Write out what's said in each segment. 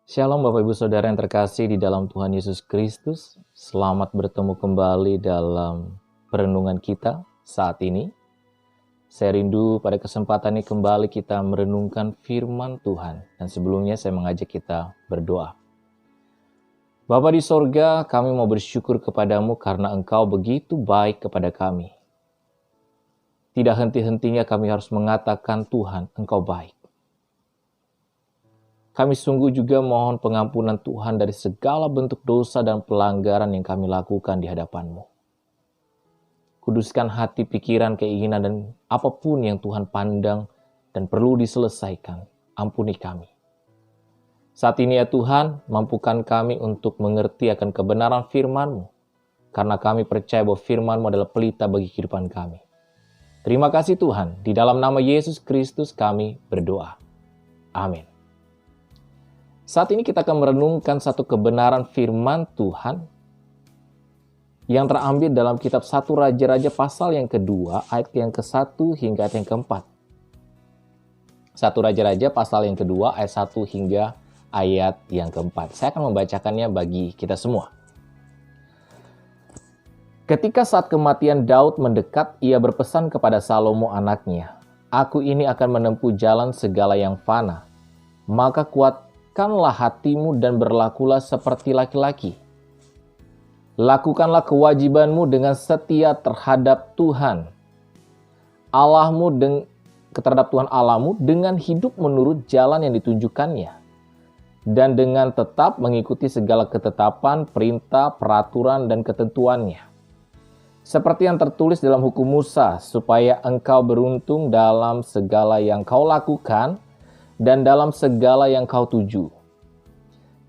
Shalom Bapak Ibu Saudara yang terkasih di dalam Tuhan Yesus Kristus. Selamat bertemu kembali dalam perenungan kita saat ini. Saya rindu pada kesempatan ini kembali kita merenungkan firman Tuhan. Dan sebelumnya saya mengajak kita berdoa. Bapa di sorga, kami mau bersyukur kepadamu karena Engkau begitu baik kepada kami. Tidak henti-hentinya kami harus mengatakan Tuhan, Engkau baik. Kami sungguh juga mohon pengampunan Tuhan dari segala bentuk dosa dan pelanggaran yang kami lakukan di hadapan-Mu. Kuduskan hati, pikiran, keinginan, dan apapun yang Tuhan pandang dan perlu diselesaikan. Ampuni kami. Saat ini ya Tuhan, mampukan kami untuk mengerti akan kebenaran firman-Mu. Karena kami percaya bahwa firman-Mu adalah pelita bagi kehidupan kami. Terima kasih Tuhan, di dalam nama Yesus Kristus kami berdoa. Amin. Saat ini kita akan merenungkan satu kebenaran firman Tuhan yang terambil dalam kitab 1 Raja-Raja pasal yang kedua, ayat yang ke-1 hingga ayat yang ke-4. 1 Raja-Raja pasal yang kedua, ayat 1 hingga ayat yang ke-4. Saya akan membacakannya bagi kita semua. Ketika saat kematian Daud mendekat, ia berpesan kepada Salomo anaknya, "Aku ini akan menempuh jalan segala yang fana, maka kuatkanlah hatimu dan berlakulah seperti laki-laki. Lakukanlah kewajibanmu dengan setia terhadap Tuhan Allahmu terhadap Tuhan Allahmu dengan hidup menurut jalan yang ditunjukkannya dan dengan tetap mengikuti segala ketetapan, perintah, peraturan, dan ketentuannya. Seperti yang tertulis dalam hukum Musa, supaya engkau beruntung dalam segala yang kau lakukan dan dalam segala yang kau tuju.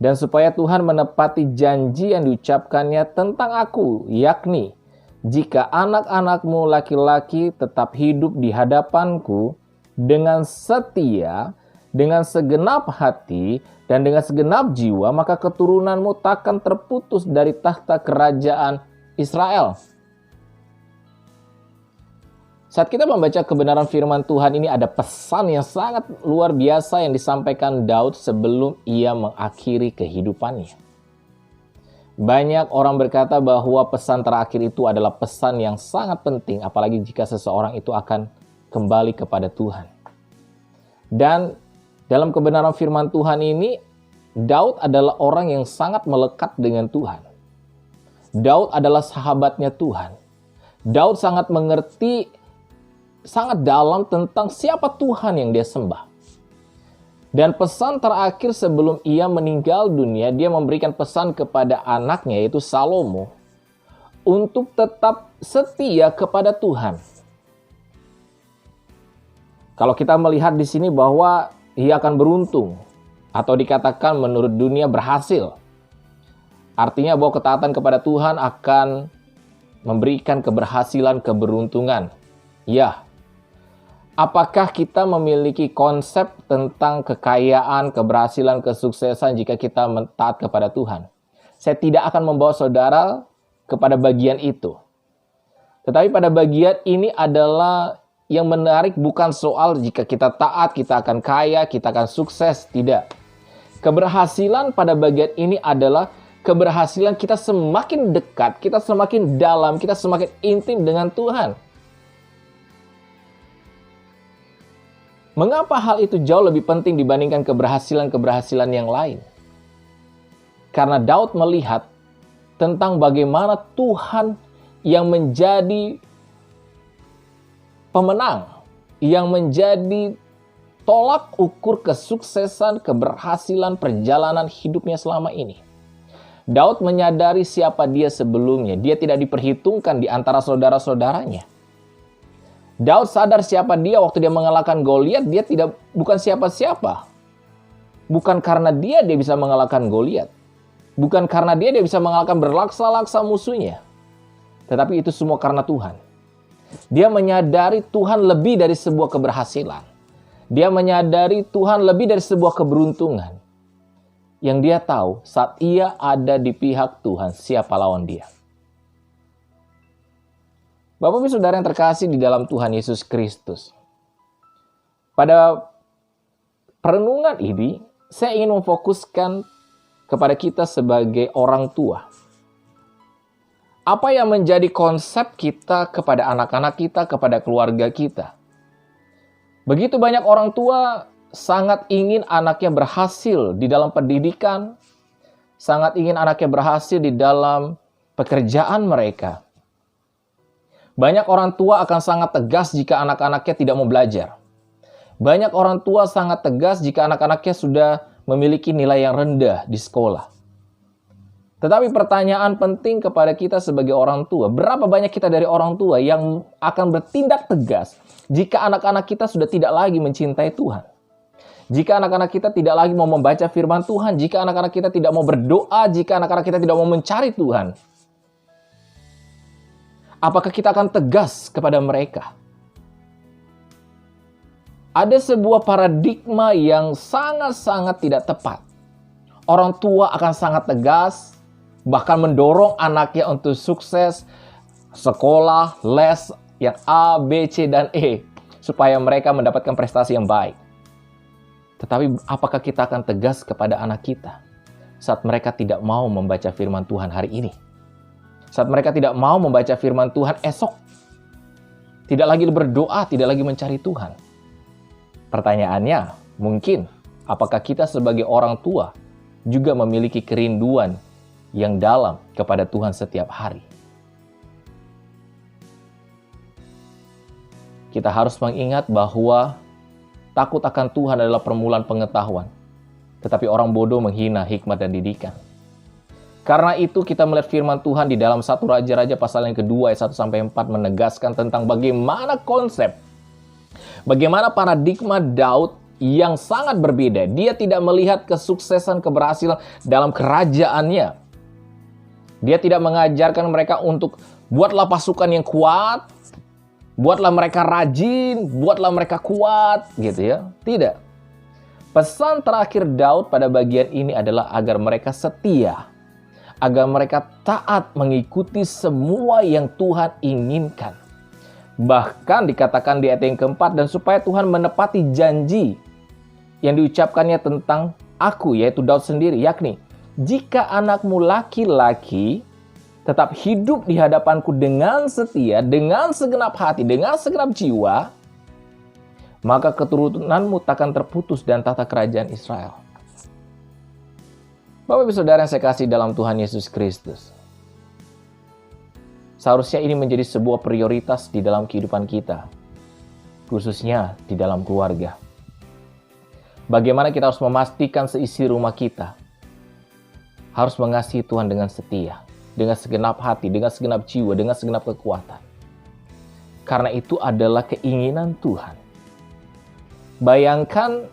Dan supaya Tuhan menepati janji yang diucapkannya tentang aku, yakni, jika anak-anakmu laki-laki tetap hidup di hadapanku dengan setia, dengan segenap hati, dan dengan segenap jiwa, maka keturunanmu takkan terputus dari tahta kerajaan Israel." Saat kita membaca kebenaran firman Tuhan ini ada pesan yang sangat luar biasa yang disampaikan Daud sebelum ia mengakhiri kehidupannya. Banyak orang berkata bahwa pesan terakhir itu adalah pesan yang sangat penting, apalagi jika seseorang itu akan kembali kepada Tuhan. Dan dalam kebenaran firman Tuhan ini, Daud adalah orang yang sangat melekat dengan Tuhan. Daud adalah sahabatnya Tuhan. Daud sangat mengerti sangat dalam tentang siapa Tuhan yang dia sembah. Dan pesan terakhir sebelum ia meninggal dunia, dia memberikan pesan kepada anaknya yaitu Salomo untuk tetap setia kepada Tuhan. Kalau kita melihat di sini bahwa ia akan beruntung atau dikatakan menurut dunia berhasil. Artinya bahwa ketaatan kepada Tuhan akan memberikan keberhasilan, keberuntungan. Ya. Apakah kita memiliki konsep tentang kekayaan, keberhasilan, kesuksesan jika kita taat kepada Tuhan? Saya tidak akan membawa saudara kepada bagian itu. Tetapi pada bagian ini adalah yang menarik bukan soal jika kita taat, kita akan kaya, kita akan sukses. Tidak. Keberhasilan pada bagian ini adalah keberhasilan kita semakin dekat, kita semakin dalam, kita semakin intim dengan Tuhan. Mengapa hal itu jauh lebih penting dibandingkan keberhasilan-keberhasilan yang lain? Karena Daud melihat tentang bagaimana Tuhan yang menjadi pemenang, yang menjadi tolak ukur kesuksesan, keberhasilan perjalanan hidupnya selama ini. Daud menyadari siapa dia sebelumnya. Dia tidak diperhitungkan di antara saudara-saudaranya. Daud sadar siapa dia waktu dia mengalahkan Goliat. Dia bukan siapa-siapa. Bukan karena dia bisa mengalahkan Goliat. Bukan karena dia bisa mengalahkan berlaksa-laksa musuhnya. Tetapi itu semua karena Tuhan. Dia menyadari Tuhan lebih dari sebuah keberhasilan. Dia menyadari Tuhan lebih dari sebuah keberuntungan. Yang dia tahu saat ia ada di pihak Tuhan, siapa lawan dia. Bapak Ibu Saudara yang terkasih di dalam Tuhan Yesus Kristus. Pada perenungan ini, saya ingin memfokuskan kepada kita sebagai orang tua. Apa yang menjadi konsep kita kepada anak-anak kita, kepada keluarga kita? Begitu banyak orang tua sangat ingin anaknya berhasil di dalam pendidikan, sangat ingin anaknya berhasil di dalam pekerjaan mereka. Banyak orang tua akan sangat tegas jika anak-anaknya tidak mau belajar. Banyak orang tua sangat tegas jika anak-anaknya sudah memiliki nilai yang rendah di sekolah. Tetapi pertanyaan penting kepada kita sebagai orang tua, berapa banyak kita dari orang tua yang akan bertindak tegas jika anak-anak kita sudah tidak lagi mencintai Tuhan? Jika anak-anak kita tidak lagi mau membaca firman Tuhan, jika anak-anak kita tidak mau berdoa, jika anak-anak kita tidak mau mencari Tuhan, apakah kita akan tegas kepada mereka? Ada sebuah paradigma yang sangat-sangat tidak tepat. Orang tua akan sangat tegas, bahkan mendorong anaknya untuk sukses, sekolah, les, yang A, B, C, dan E, supaya mereka mendapatkan prestasi yang baik. Tetapi apakah kita akan tegas kepada anak kita saat mereka tidak mau membaca firman Tuhan hari ini? Saat mereka tidak mau membaca firman Tuhan esok? Tidak lagi berdoa, tidak lagi mencari Tuhan? Pertanyaannya, mungkin apakah kita sebagai orang tua juga memiliki kerinduan yang dalam kepada Tuhan setiap hari? Kita harus mengingat bahwa takut akan Tuhan adalah permulaan pengetahuan, tetapi orang bodoh menghina hikmat dan didikan. Karena itu kita melihat firman Tuhan di dalam 1 Raja-Raja pasal yang kedua ayat 1-4 menegaskan tentang bagaimana konsep, bagaimana paradigma Daud yang sangat berbeda. Dia tidak melihat kesuksesan, keberhasilan dalam kerajaannya. Dia tidak mengajarkan mereka untuk buatlah pasukan yang kuat, buatlah mereka rajin, buatlah mereka kuat, gitu ya. Tidak. Pesan terakhir Daud pada bagian ini adalah agar mereka setia, agar mereka taat mengikuti semua yang Tuhan inginkan. Bahkan dikatakan di ayat yang keempat, dan supaya Tuhan menepati janji yang diucapkannya tentang aku, yaitu Daud sendiri, yakni, jika anakmu laki-laki tetap hidup di hadapanku dengan setia, dengan segenap hati, dengan segenap jiwa, maka keturunanmu takkan terputus dan tata kerajaan Israel. Bapak Ibu Saudara yang saya kasih dalam Tuhan Yesus Kristus, seharusnya ini menjadi sebuah prioritas di dalam kehidupan kita, khususnya di dalam keluarga. Bagaimana kita harus memastikan seisi rumah kita harus mengasihi Tuhan dengan setia, dengan segenap hati, dengan segenap jiwa, dengan segenap kekuatan. Karena itu adalah keinginan Tuhan. Bayangkan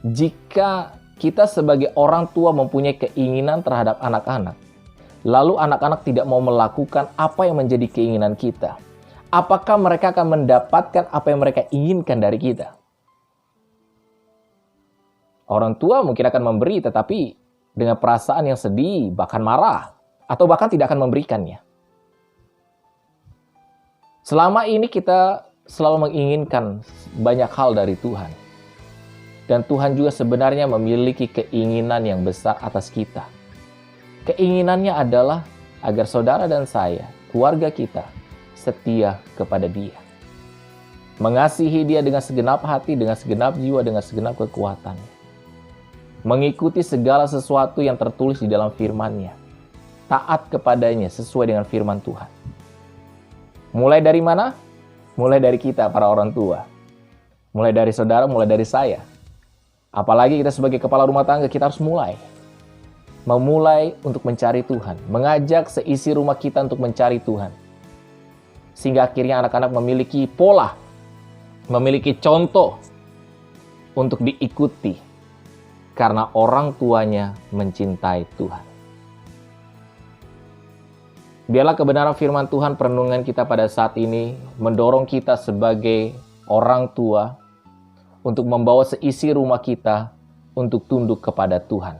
jika kita sebagai orang tua mempunyai keinginan terhadap anak-anak, lalu anak-anak tidak mau melakukan apa yang menjadi keinginan kita. Apakah mereka akan mendapatkan apa yang mereka inginkan dari kita? Orang tua mungkin akan memberi, tetapi dengan perasaan yang sedih, bahkan marah, atau bahkan tidak akan memberikannya. Selama ini kita selalu menginginkan banyak hal dari Tuhan. Dan Tuhan juga sebenarnya memiliki keinginan yang besar atas kita. Keinginannya adalah agar saudara dan saya, keluarga kita, setia kepada Dia. Mengasihi Dia dengan segenap hati, dengan segenap jiwa, dengan segenap kekuatan. Mengikuti segala sesuatu yang tertulis di dalam firman-Nya. Taat kepadanya sesuai dengan firman Tuhan. Mulai dari mana? Mulai dari kita, para orang tua. Mulai dari saudara, mulai dari saya. Apalagi kita sebagai kepala rumah tangga, kita harus memulai untuk mencari Tuhan. Mengajak seisi rumah kita untuk mencari Tuhan. Sehingga akhirnya anak-anak memiliki pola, memiliki contoh untuk diikuti. Karena orang tuanya mencintai Tuhan. Biarlah kebenaran firman Tuhan perenungan kita pada saat ini mendorong kita sebagai orang tua untuk membawa seisi rumah kita untuk tunduk kepada Tuhan.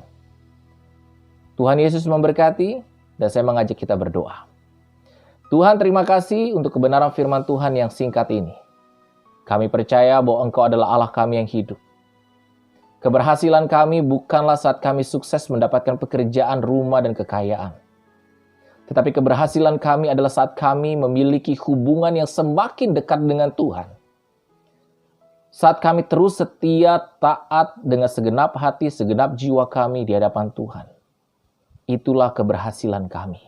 Tuhan Yesus memberkati dan saya mengajak kita berdoa. Tuhan, terima kasih untuk kebenaran firman Tuhan yang singkat ini. Kami percaya bahwa Engkau adalah Allah kami yang hidup. Keberhasilan kami bukanlah saat kami sukses mendapatkan pekerjaan, rumah, dan kekayaan. Tetapi keberhasilan kami adalah saat kami memiliki hubungan yang semakin dekat dengan Tuhan. Saat kami terus setia, taat dengan segenap hati, segenap jiwa kami di hadapan Tuhan. Itulah keberhasilan kami.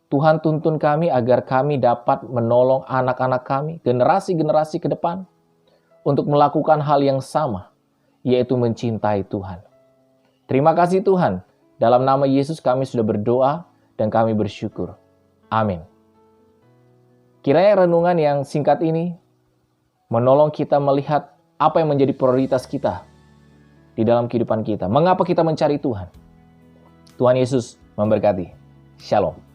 Tuhan tuntun kami agar kami dapat menolong anak-anak kami, generasi-generasi ke depan, untuk melakukan hal yang sama, yaitu mencintai Tuhan. Terima kasih Tuhan. Dalam nama Yesus kami sudah berdoa dan kami bersyukur. Amin. Kiranya renungan yang singkat ini menolong kita melihat apa yang menjadi prioritas kita di dalam kehidupan kita. Mengapa kita mencari Tuhan? Tuhan Yesus memberkati. Shalom.